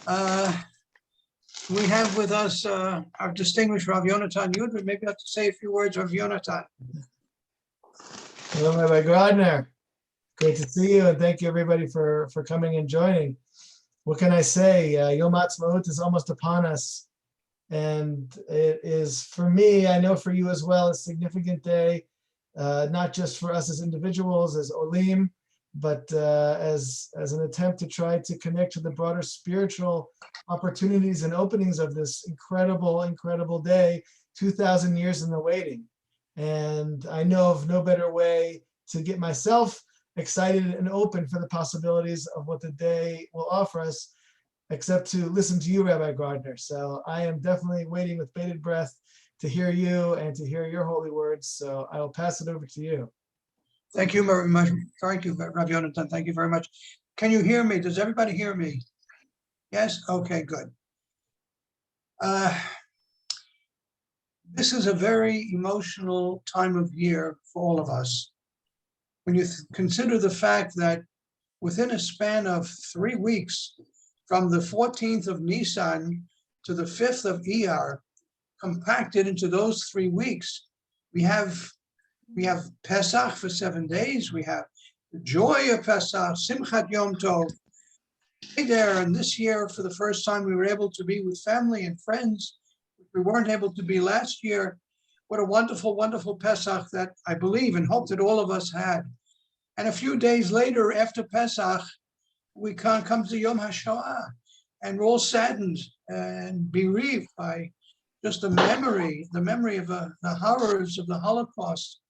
We have with us our distinguished Rav Yonatan Yudrin. Maybe I have to say a few words, Rav Yonatan. Hello, Rabbi Grodner. Great to see you, and thank you everybody for coming and joining. What can I say? Yom Haatzmaut is almost upon us, and it is, for me, I know for you as well, a significant day, not just for us as individuals, as Olim, but as an attempt to try to connect to the broader spiritual opportunities and openings of this incredible day, 2,000 years in the waiting. And I know of no better way to get myself excited and open for the possibilities of what the day will offer us, except to listen to you, Rabbi Grodner. So I am definitely waiting with bated breath to hear you and to hear your holy words. So I will pass it over to you. Thank you very much. Thank you, Rabbi Yonatan. Thank you very much. Can you hear me? Does everybody hear me? Yes? Okay, good. This is a very emotional time of year for all of us. When you consider the fact that within a span of 3 weeks, from the 14th of Nisan to the 5th of Iyar, compacted into those 3 weeks, we have Pesach for 7 days. We have the joy of Pesach, Simchat Yom Tov. There, and this year, for the first time, we were able to be with family and friends. We weren't able to be last year. What a wonderful, wonderful Pesach that I believe and hope that all of us had. And a few days later, after Pesach, we come to Yom HaShoah, and we're all saddened and bereaved by just the memory of the horrors of the Holocaust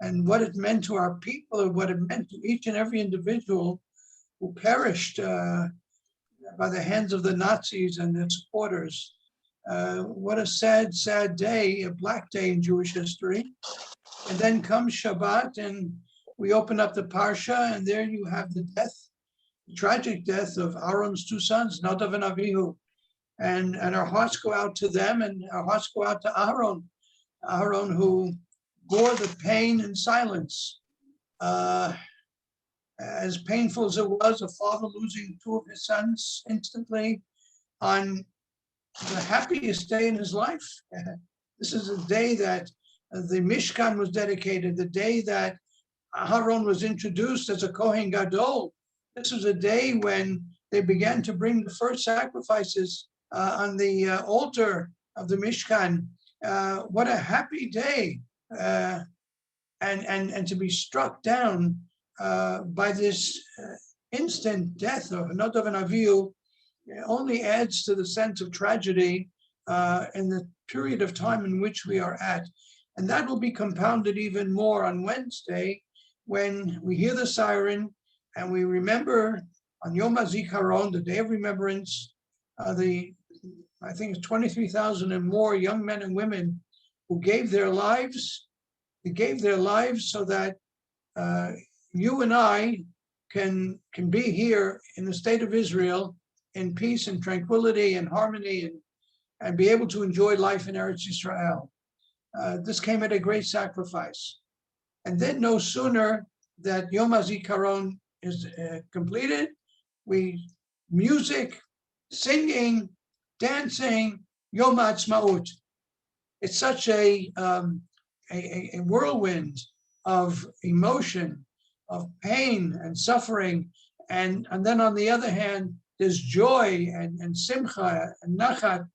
and what it meant to our people and what it meant to each and every individual who perished by the hands of the Nazis and their supporters. What a sad, sad day, a black day in Jewish history. And then comes Shabbat, and we open up the Parsha, and there you have the tragic death of Aaron's 2 sons, Nadav and Avihu. And our hearts go out to them, and our hearts go out to Aaron, who bore the pain in silence. As painful as it was, a father losing 2 of his sons instantly on the happiest day in his life. This is a day that the Mishkan was dedicated, the day that Aaron was introduced as a Kohen Gadol. This was a day when they began to bring the first sacrifices on the altar of the Mishkan. What a happy day. And to be struck down by this instant death of Nadav and Avihu only adds to the sense of tragedy in the period of time in which we are at. And that will be compounded even more on Wednesday when we hear the siren and we remember on Yom HaZikaron, the day of remembrance, I think it's 23,000 and more young men and women who gave their lives. They gave their lives so that you and I can be here in the state of Israel in peace and tranquility and harmony and be able to enjoy life in Eretz Yisrael. This came at a great sacrifice. And then no sooner that Yom HaZikaron is completed, music, singing, dancing, Yom Haatzmaut. It's such a whirlwind of emotion, of pain and suffering. And then on the other hand, there's joy and simcha and nachat.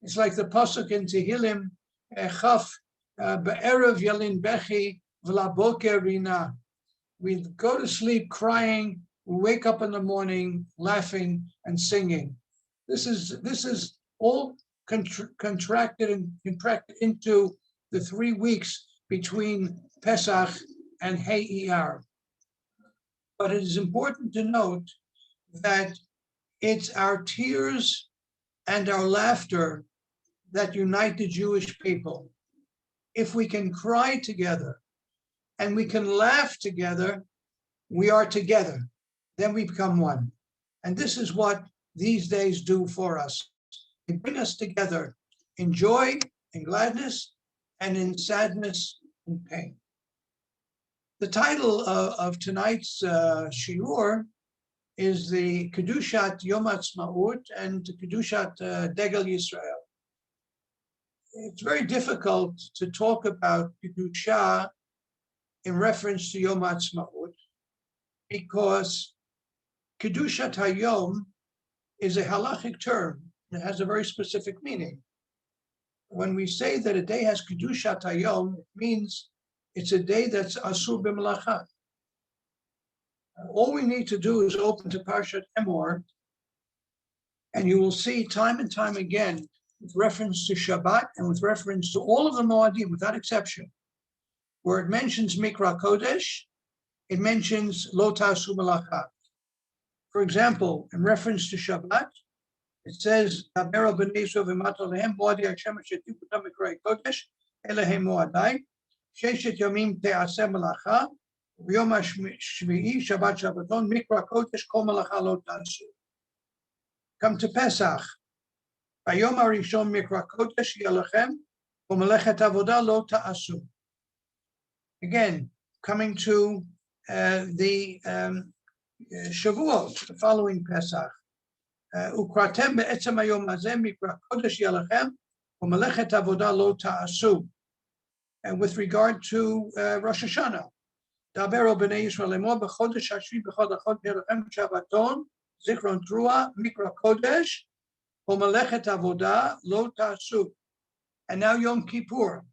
It's like the pasuk in Tehillim, Chaf, Be'erev yalin bechi v'laboker rina. We go to sleep crying, we wake up in the morning laughing and singing. This is all contracted into the 3 weeks between Pesach and Hey Iyar. But it is important to note that it's our tears and our laughter that unite the Jewish people. If we can cry together and we can laugh together, we are together. Then we become one. And this is what these days do for us. They bring us together in joy, in gladness, and in sadness and pain. The title of tonight's shiur is the Kedushat Yom Haatzmaut and Kedushat Degel Yisrael. It's very difficult to talk about Kedusha in reference to Yom Haatzmaut because Kedushat Hayom is a halachic term. It has a very specific meaning. When we say that a day has Kedushat Hayom, it means it's a day that's Asur B'Melacha. All we need to do is open to Parshat Emor, and you will see time and time again, with reference to Shabbat and with reference to all of the Moadim, without exception, where it mentions Mikra Kodesh, it mentions Lo Ta'asu Melacha. For example, in reference to Shabbat, it says, Daber b'nei Yisrael v'mata lehem moadi Hashem asher tiputam mikra kodesh elehem moadai sheshet yomim te'aseh melacha v'yom hashvi'i Shabbat Shabbaton mikra kodesh kol melacha lo ta'asu. Come to Pesach. V'yom harishon mikra kodesh yelachem v'melechet avodah lo ta'asu. Again, coming to the Shavuot, the following Pesach. Ukratem be'etzem hayom hazeh mikra kodesh yelachem u'melechet avodah lo ta'asu. And with regard to Rosh Hashanah, daber el b'nei Yisrael lemor b'chodesh hashvi b'chol achot yelachem Shabbaton zichron trua mikra kodesh u'melechet avodah lo ta'asu. And now Yom Kippur.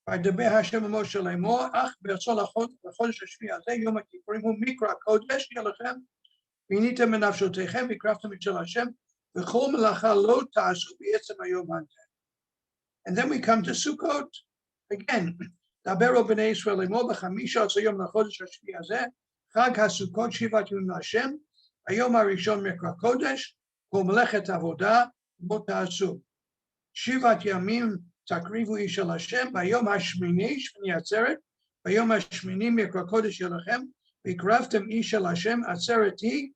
V'daber Hashem Moshe lemor ach be'etzol achot b'chodesh hashvi hazeh Yom Kippurim hu mikra kodesh yelachem. And then we come to Sukkot again. Dabero b'nei Yisrael lemor b'chamisha yom lachodesh hashvi hazeh chag haSukkot shivat yom Hashem hayom harishon mikra kodesh u'melechet avodah lo ta'asu shivat yamim takrivu ish el Hashem hayom hashmini shmini atzeret hayom hashmini mikra kodesh yelachem v'kraftem ish el Hashem atzereti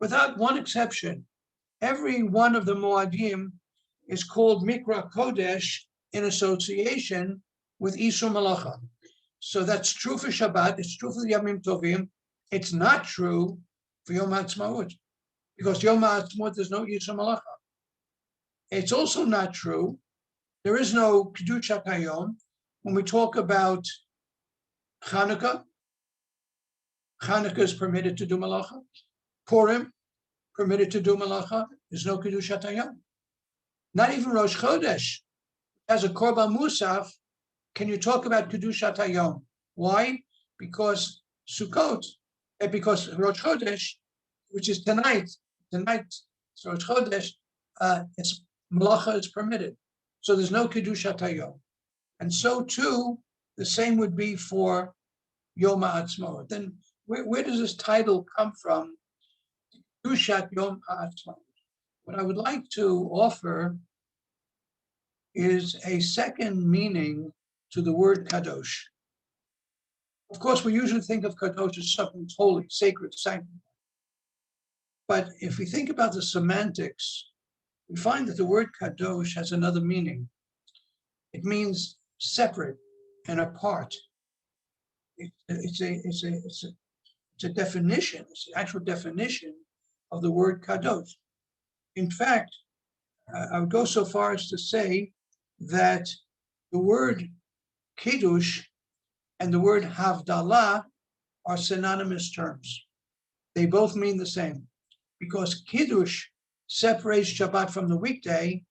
without one exception. Every one of the Moadim is called Mikra Kodesh in association with Isur Malacha. So that's true for Shabbat, it's true for the Yamim Tovim, it's not true for Yom Haatzmaut, because Yom Haatzmaut there's no Isur Malacha. It's also not true, there is no Kedushat Hayom when we talk about Chanukah. Chanukah is permitted to do malacha. Purim, permitted to do malacha. There's no Kedushat Hayom. Not even Rosh Chodesh, as a Korban Musaf, can you talk about Kedushat Hayom? Why? Because Sukkot, because Rosh Chodesh, which is tonight, so Rosh Chodesh, it's malacha is permitted. So there's no Kedushat Hayom. And so too, the same would be for Yom Haatzmaut. Then where does this title come from? Kedushat Yom Haatzmaut. What I would like to offer is a second meaning to the word kadosh. Of course, we usually think of kadosh as something holy, sacred, sanctified. But if we think about the semantics, we find that the word kadosh has another meaning. It means separate and apart. It's a definition, it's the actual definition of the word kadosh. In fact, I would go so far as to say that the word kiddush and the word havdalah are synonymous terms. They both mean the same, because kiddush separates Shabbat from the weekday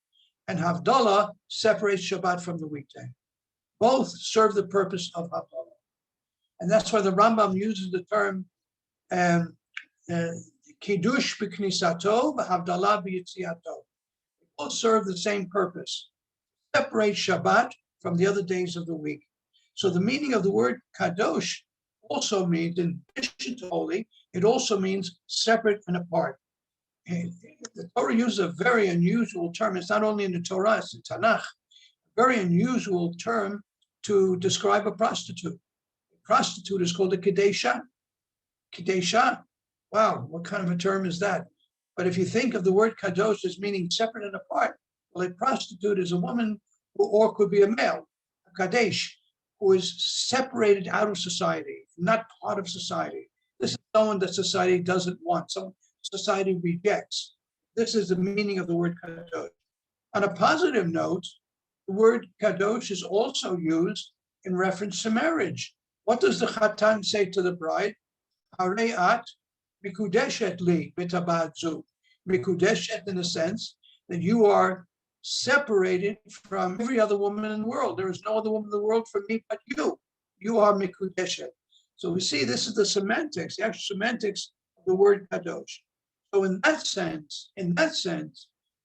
and havdalah separates Shabbat from the weekday. Both serve the purpose of havdalah. And that's why the Rambam uses the term kiddush b'knisato v'havdalah b'yitziato. Both serve the same purpose. Separate Shabbat from the other days of the week. So the meaning of the word kadosh also means, in addition to holy, it also means separate and apart. And the Torah uses a very unusual term. It's not only in the Torah, it's in Tanakh. A very unusual term to describe a prostitute. A prostitute is called a kedesha. Kedesha. Wow, what kind of a term is that? But if you think of the word kadosh as meaning separate and apart, well, a prostitute is a woman or could be a male, a kadesh, who is separated out of society, not part of society. This is someone that society doesn't want, someone society rejects. This is the meaning of the word kadosh. On a positive note, the word kadosh is also used in reference to marriage. What does the chatan say to the bride? Harei at mikudeshet li b'tabat zu. Mikudeshet in the sense that you are separated from every other woman in the world. There is no other woman in the world for me but you. You are mikudeshet. So we see this is the semantics, the actual semantics of the word kadosh. So in that sense,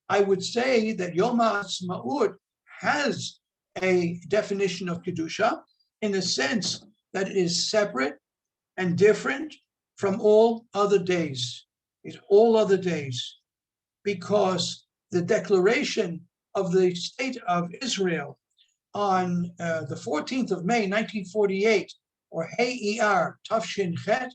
I would say that Yom Haatzmaut has a definition of kedusha in the sense that it is separate and different from all other days. It's all other days, because the declaration of the state of Israel on the 14th of May, 1948, or Hey Iyar Tafshin Chet,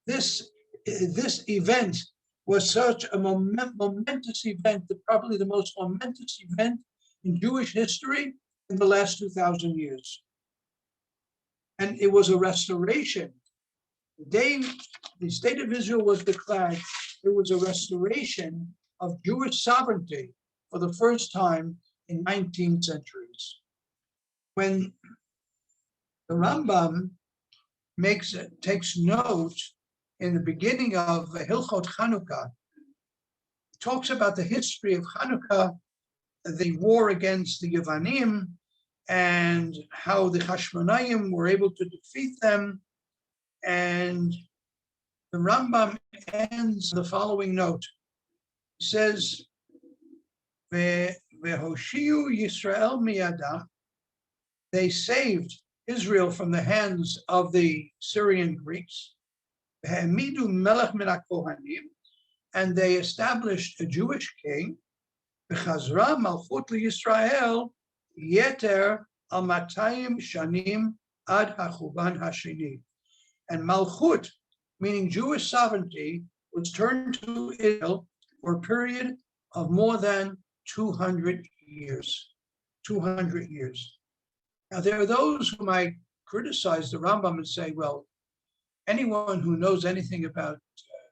this event was such a momentous event, probably the most momentous event in Jewish history in the last 2,000 years. And it was a restoration. The day the state of Israel was declared, it was a restoration of Jewish sovereignty for the first time in 19 centuries. When the Rambam takes note in the beginning of Hilchot Chanukah, talks about the history of Chanukah, the war against the Yevanim, and how the Hashmonaim were able to defeat them. And the Rambam ends the following note. He says, Vehoshiu Yisrael miyadam, they saved Israel from the hands of the Syrian Greeks. Vehemidu melech min hakohanim, and they established a Jewish king. V'chazra malchut liYisrael yeter al 200 shanim ad hachuban hashini. And malchut, meaning Jewish sovereignty, was turned to Israel for a period of more than 200 years. 200 years. Now, there are those who might criticize the Rambam and say, well, anyone who knows anything about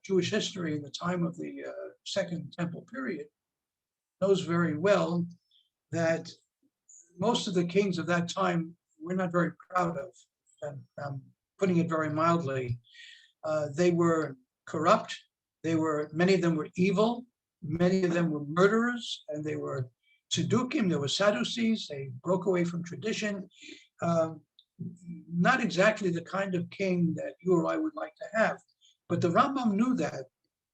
Jewish history in the time of the Second Temple period knows very well that most of the kings of that time we're not very proud of, and I'm putting it very mildly. They were corrupt. Many of them were evil. Many of them were murderers, and they were Tzedukim, there were Sadducees. They broke away from tradition. Not exactly the kind of king that you or I would like to have. But the Rambam knew that.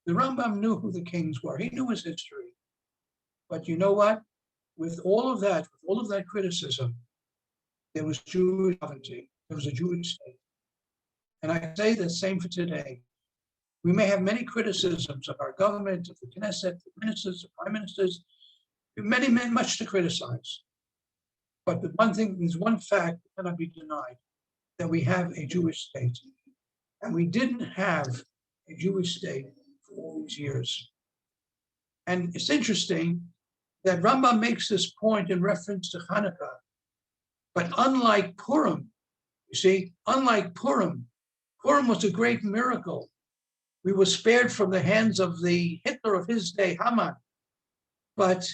The Rambam knew who the kings were. He knew his history. But you know what? With all of that criticism, there was Jewish sovereignty. There was a Jewish state. And I say the same for today. We may have many criticisms of our government, of the Knesset, the ministers, the prime ministers, much to criticize. But the one thing, there's one fact that cannot be denied, that we have a Jewish state. And we didn't have a Jewish state for all these years. And it's interesting that Rambam makes this point in reference to Hanukkah. But unlike Purim, you see, Purim was a great miracle. We were spared from the hands of the Hitler of his day, Haman. But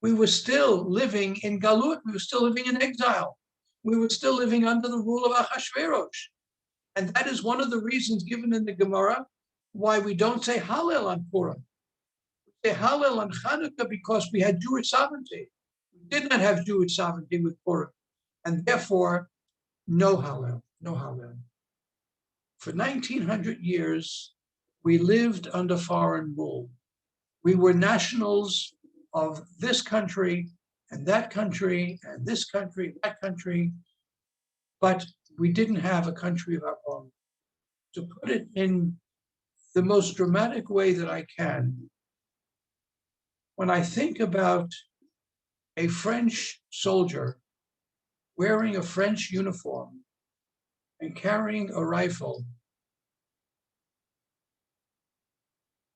we were still living in Galut. We were still living in exile. We were still living under the rule of Ahasuerus. And that is one of the reasons given in the Gemara why we don't say Hallel on Purim. We say Hallel on Hanukkah because we had Jewish sovereignty. We did not have Jewish sovereignty with Purim. And therefore, no Hallel, no Hallel. For 1900 years, we lived under foreign rule. We were nationals of this country and that country and this country, that country, but we didn't have a country of our own. To put it in the most dramatic way that I can, when I think about a French soldier wearing a French uniform and carrying a rifle,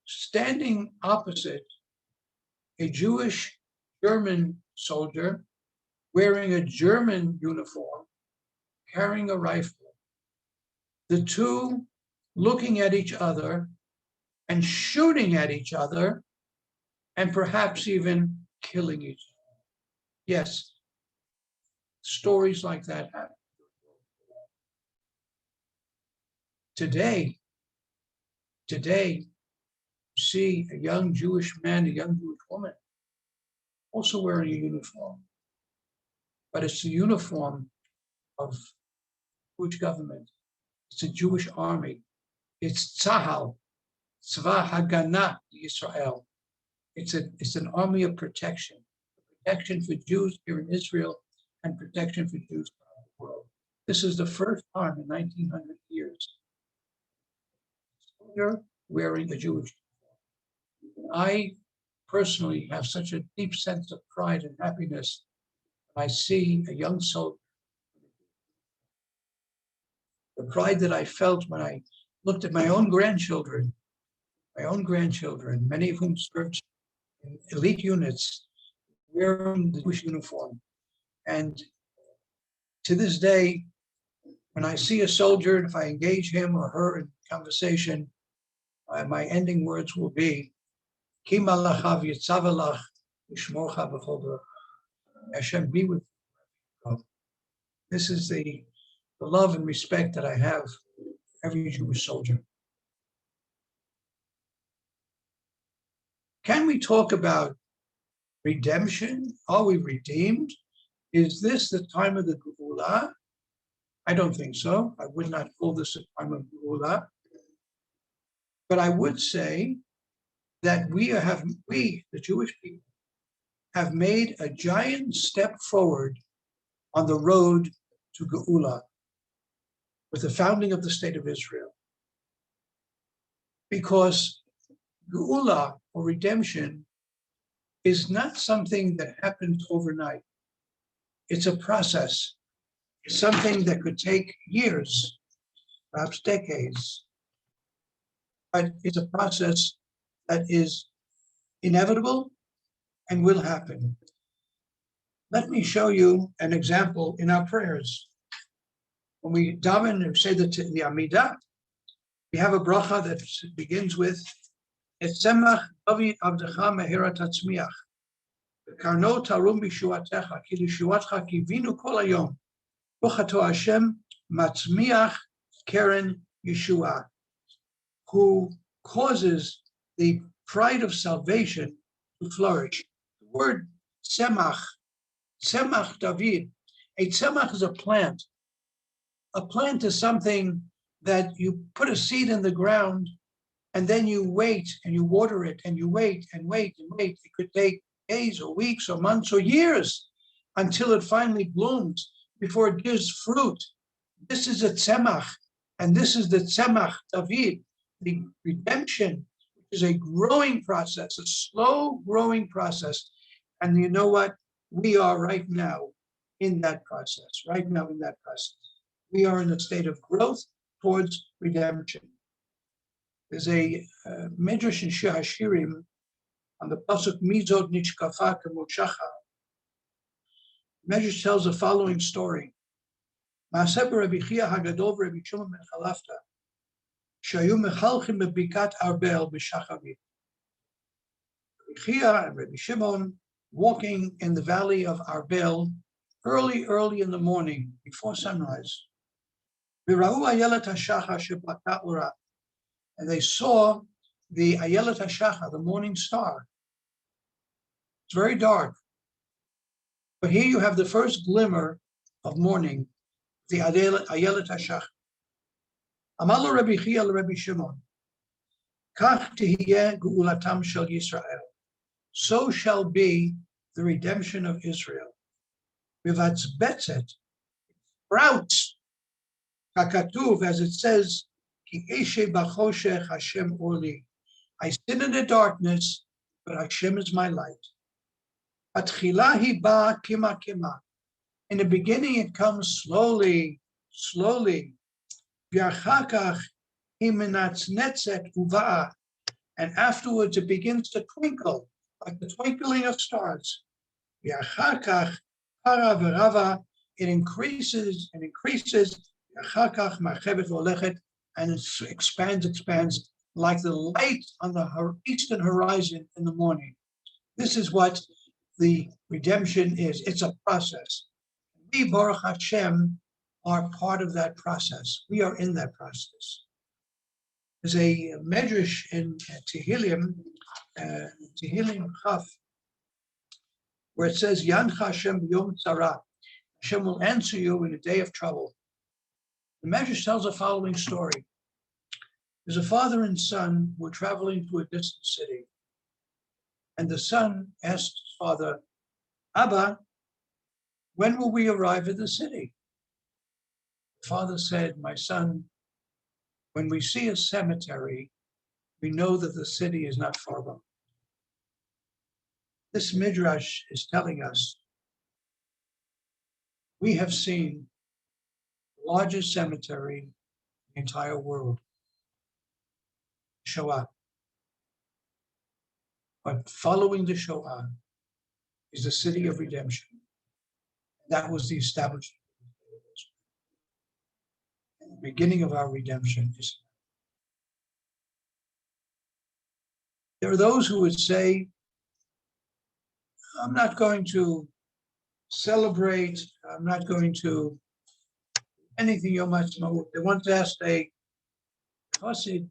standing opposite a Jewish German soldier wearing a German uniform, carrying a rifle, the two looking at each other and shooting at each other and perhaps even killing each other. Yes, stories like that happen. Today, see a young Jewish man, a young Jewish woman also wearing a uniform, but it's the uniform of Jewish government. It's a Jewish army. It's Tzahal, Tzva Hagana Yisrael. It's an army of protection for Jews here in Israel and protection for Jews around the world. This is the first time in 1900 years soldier wearing a Jewish uniform. I personally have such a deep sense of pride and happiness when I see a young soldier. The pride that I felt when I looked at my own grandchildren, many of whom served in elite units, wearing the Jewish uniform. And to this day, when I see a soldier, and if I engage him or her in conversation, my ending words will be, Ki malachav yitzavalach yishmorcha b'chol derech. Hashem be with you. This is the love and respect that I have for every Jewish soldier. Can we talk about redemption? Are we redeemed? Is this the time of the Geula? I don't think so. I would not call this a time of Geula. But I would say that we, the Jewish people, have made a giant step forward on the road to Geula with the founding of the State of Israel. Because Geula, or redemption, is not something that happens overnight. It's a process. It's something that could take years, perhaps decades. But it's a process that is inevitable and will happen. Let me show you an example in our prayers. When we daven and say the Amidah, we have a bracha that begins with Etzemach David Avdecha Mehirat Hatzmiach. Karno Tarum Bishuatecha, Ki Lishuatcha Kivinu Kol Hayom. Bochato Hashem Matzmiach Keren Yeshua, who causes the pride of salvation to flourish. The word Tzemach David, a tzemach is a plant. A plant is something that you put a seed in the ground and then you wait and you water it and you wait and wait and wait. It could take days or weeks or months or years until it finally blooms before it gives fruit. This is a tzemach, and this is the tzemach David, the redemption, which is a growing process, a slow growing process. And you know what? We are right now in that process, We are in a state of growth towards redemption. There's a Midrash in Shir Hashirim on the pasuk Mizod Nishkafa K'Moshacha. Midrash tells the following story. Ma'aseh Rabbi Chia Hagadol Rabbi Shimon ben Chalafta shayu mechalchim bebikat Arbel b'shachavit. Rabbi Chia and Rabbi Shimon walking in the valley of Arbel early in the morning before sunrise. And they saw the Ayelet HaShachar, the morning star. It's very dark. But here you have the first glimmer of morning, the Ayelet HaShachar. Amar Rabbi Chia Rabbi Shimon, Kach tihiyeh geulatam shel Yisrael. So shall be the redemption of Israel. Vivatzbetzet, sprouts, kakatuv, as it says, Ki eshe b'choshech Hashem orli. I sit in the darkness, but Hashem is my light. Atchila hi ba kima kima. In the beginning, it comes slowly. V'achakach hi menatznatzet uva. And afterwards, it begins to twinkle, like the twinkling of stars. V'achakach para v'rava. It increases and increases. V'achakach marchevet v'olechet and it expands like the light on the eastern horizon in the morning. This is what the redemption is. It's a process. We, Baruch Hashem, are part of that process. We are in that process. There's a medrash in Tehillim Chaf, where it says, Yancha Hashem Yom Tzara. Hashem will answer you in a day of trouble. The medrash tells the following story. There's a father and son who were traveling to a distant city. And the son asked his father, Abba, when will we arrive at the city? The father said, my son, when we see a cemetery, we know that the city is not far away. This midrash is telling us we have seen the largest cemetery in the entire world, Shoah. But following the Shoah is the city of redemption. That was the establishment. And the beginning of our redemption is. There are those who would say, I'm not going to celebrate, I'm not going to anything Yom Haatzmaut. They want to ask a Chassid,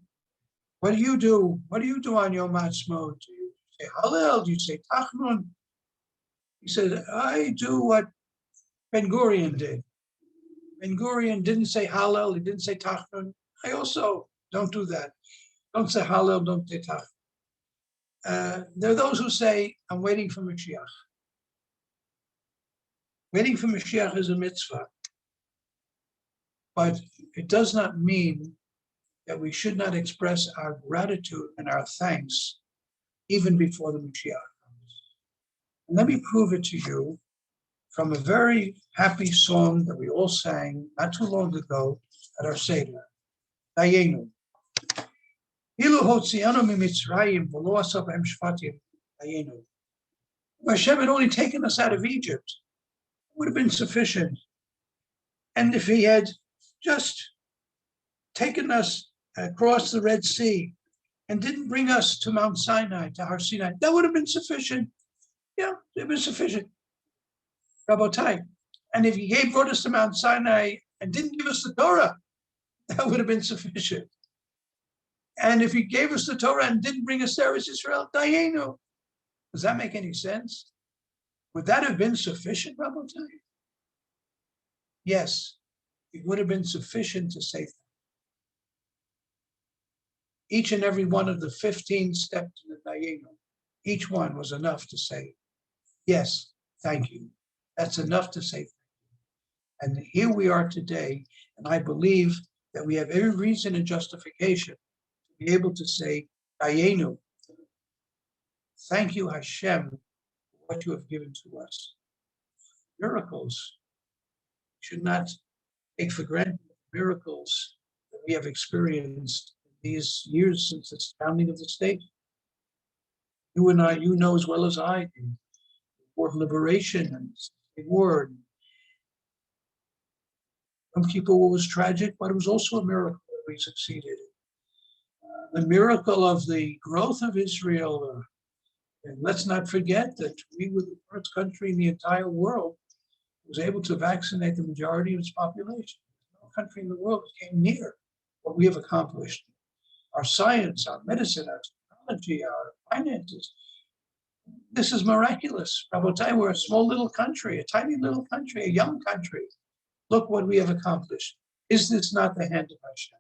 what do you do? What do you do on Yom Haatzmaut? Do you say Hallel? Do you say Tachnun? He said, I do what Ben Gurion did. Ben Gurion didn't say Hallel, he didn't say Tachnun. I also don't do that. Don't say Hallel, don't say Tachnun. There are those who say, I'm waiting for Mashiach. Waiting for Mashiach is a mitzvah. But it does not mean that we should not express our gratitude and our thanks even before the Mashiach comes. And let me prove it to you from a very happy song that we all sang not too long ago at our Seder, Dayenu. Hashem had only taken us out of Egypt, it would have been sufficient. And if he had just taken us across the Red Sea and didn't bring us to Mount Sinai, to Har Sinai, that would have been sufficient. Yeah, it was sufficient. Rabotai. And if he brought us to Mount Sinai and didn't give us the Torah, that would have been sufficient. And if he gave us the Torah and didn't bring us there as Israel, Dayenu. Does that make any sense? Would that have been sufficient, Rabotai? Yes, it would have been sufficient to say that. Each and every one of the 15 steps in the Dayenu, each one was enough to say, yes, thank you. That's enough to say thank you. And here we are today, and I believe that we have every reason and justification to be able to say, Dayenu, thank you, Hashem, for what you have given to us. Miracles. We should not take for granted miracles that we have experienced in these years since the founding of the state. You and I, you know as well as I do, War of Liberation and the word. Some people was tragic, but it was also a miracle that we succeeded. The miracle of the growth of Israel. And let's not forget that we were the first country in the entire world that was able to vaccinate the majority of its population. No country in the world came near what we have accomplished. Our science, our medicine, our technology, our finances. This is miraculous. Rabotai, we're a small little country, a tiny little country, a young country. Look what we have accomplished. Is this not the hand of Hashem?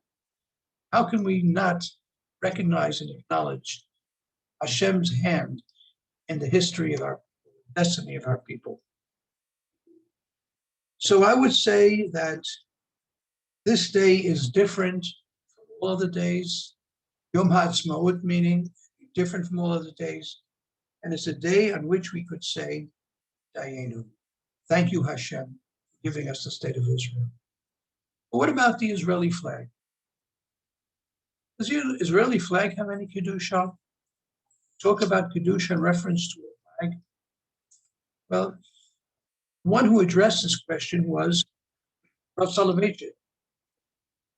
How can we not recognize and acknowledge Hashem's hand in the history of our destiny of our people? So I would say that this day is different from all other days. Yom Haatzmaut meaning different from all other days. And it's a day on which we could say, Dayenu. Thank you, Hashem, for giving us the state of Israel. But what about the Israeli flag? Does the Israeli flag have any Kedusha? Talk about Kedusha in reference to a flag. Well, one who addressed this question was Rav Soloveitchik.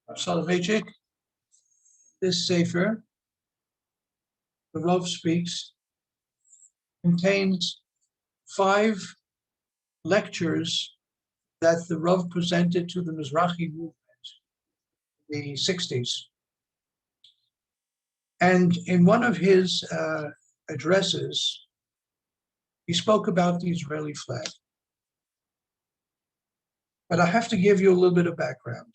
Rav Soloveitchik This Sefer, the Rav speaks, contains 5 lectures that the Rav presented to the Mizrahi movement in the 60s. And in one of his addresses, he spoke about the Israeli flag. But I have to give you a little bit of background.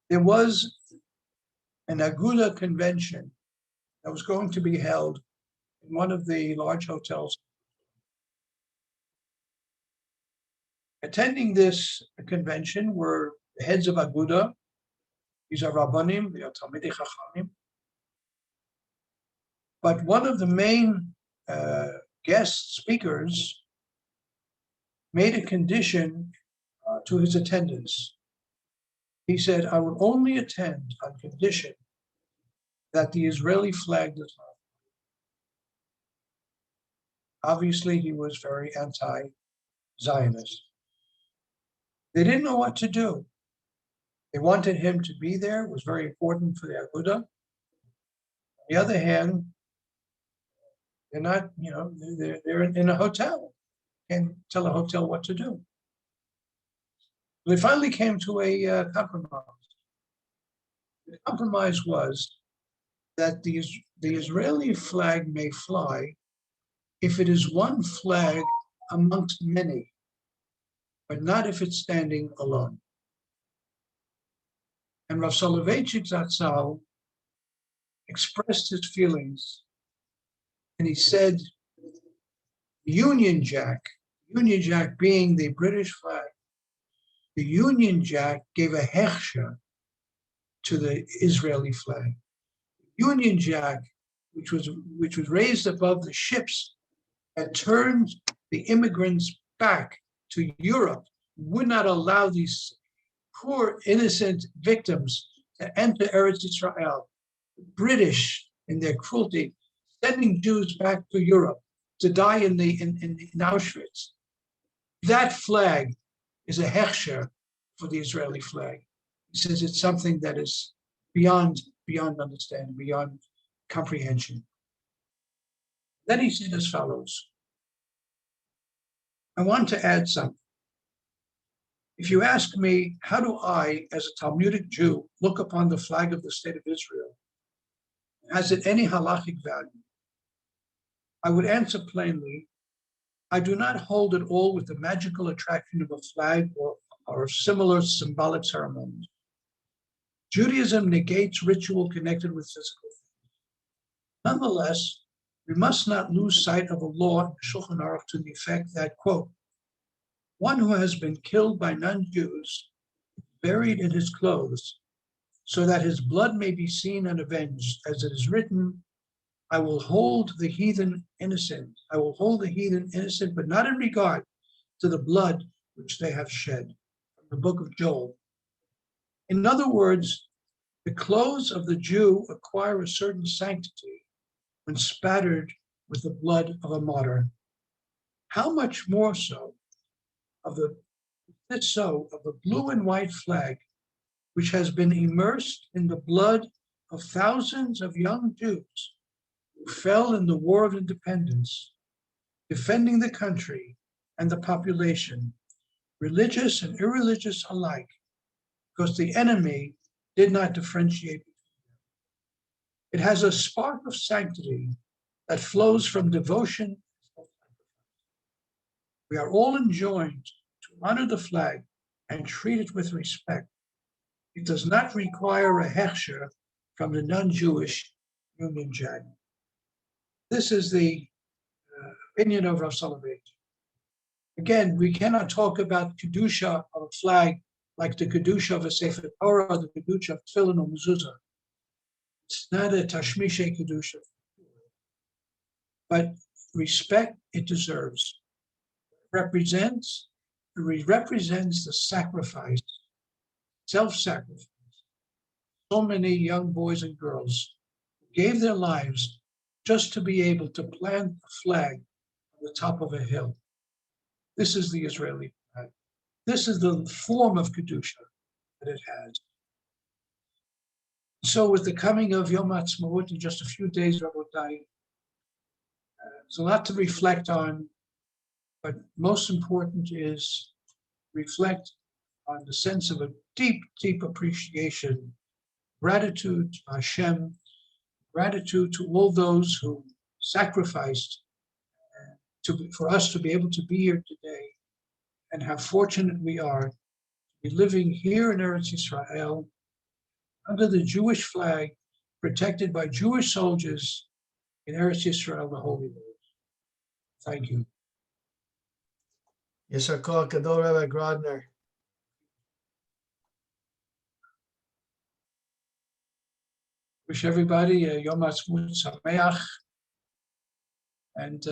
There was an Aguda convention that was going to be held in one of the large hotels. Attending this convention were the heads of Aguda. These are Rabbanim, they are Talmidei Chachamim. But one of the main guest speakers made a condition to his attendance. He said, I will only attend on condition that the Israeli flag does not. Obviously, he was very anti-Zionist. They didn't know what to do. They wanted him to be there. It was very important for the Aguda. On the other hand, they're not, they're in a hotel. Can't tell a hotel what to do. They finally came to a compromise. The compromise was that the Israeli flag may fly if it is one flag amongst many, but not if it's standing alone. And Rav Soloveitchik Zatzal expressed his feelings, and he said, Union Jack being the British flag, the Union Jack gave a hechsher to the Israeli flag. Union Jack, which was raised above the ships, had turned the immigrants back to Europe, would not allow these poor innocent victims to enter Eretz Israel. The British, in their cruelty, sending Jews back to Europe to die in Auschwitz. That flag is a hechsher for the Israeli flag. He says it's something that is beyond understanding, beyond comprehension. Then he said as follows. I want to add something. If you ask me, how do I, as a Talmudic Jew, look upon the flag of the state of Israel? Has it any halachic value? I would answer plainly, I do not hold at all with the magical attraction of a flag or similar symbolic ceremonies. Judaism negates ritual connected with physical things. Nonetheless, we must not lose sight of a law in Shulchan Aruch to the effect that, quote, one who has been killed by non-Jews, buried in his clothes, so that his blood may be seen and avenged, as it is written, I will hold the heathen innocent. I will hold the heathen innocent, but not in regard to the blood which they have shed. From the book of Joel. In other words, the clothes of the Jew acquire a certain sanctity when spattered with the blood of a martyr. How much more so of the blue and white flag, which has been immersed in the blood of thousands of young Jews who fell in the War of Independence, defending the country and the population, religious and irreligious alike, because the enemy did not differentiate between them. It has a spark of sanctity that flows from devotion. We are all enjoined to honor the flag and treat it with respect. It does not require a hechsher from the non-Jewish Union Jack. This is the opinion of Rav Soloveitchik. Again, we cannot talk about Kedusha of a flag like the Kedusha of a Sefer Torah or the Kedusha of Tefillin or Mezuzah. It's not a Tashmishe Kedusha. But respect it deserves. It represents the sacrifice, self-sacrifice. So many young boys and girls gave their lives just to be able to plant a flag on the top of a hill. This is the Israeli flag. This is the form of Kedusha that it has. So with the coming of Yom Haatzmaut in just a few days, Rabotai, there's a lot to reflect on, but most important is reflect on the sense of a deep, deep appreciation, gratitude to Hashem, gratitude to all those who sacrificed for us to be able to be here today, and how fortunate we are to be living here in Eretz Yisrael under the Jewish flag, protected by Jewish soldiers in Eretz Yisrael, the Holy Land. Thank you. Yeshar Kol Kadol Rabbi Grodner. Wish everybody a Yom Haatzmaut Sameach, and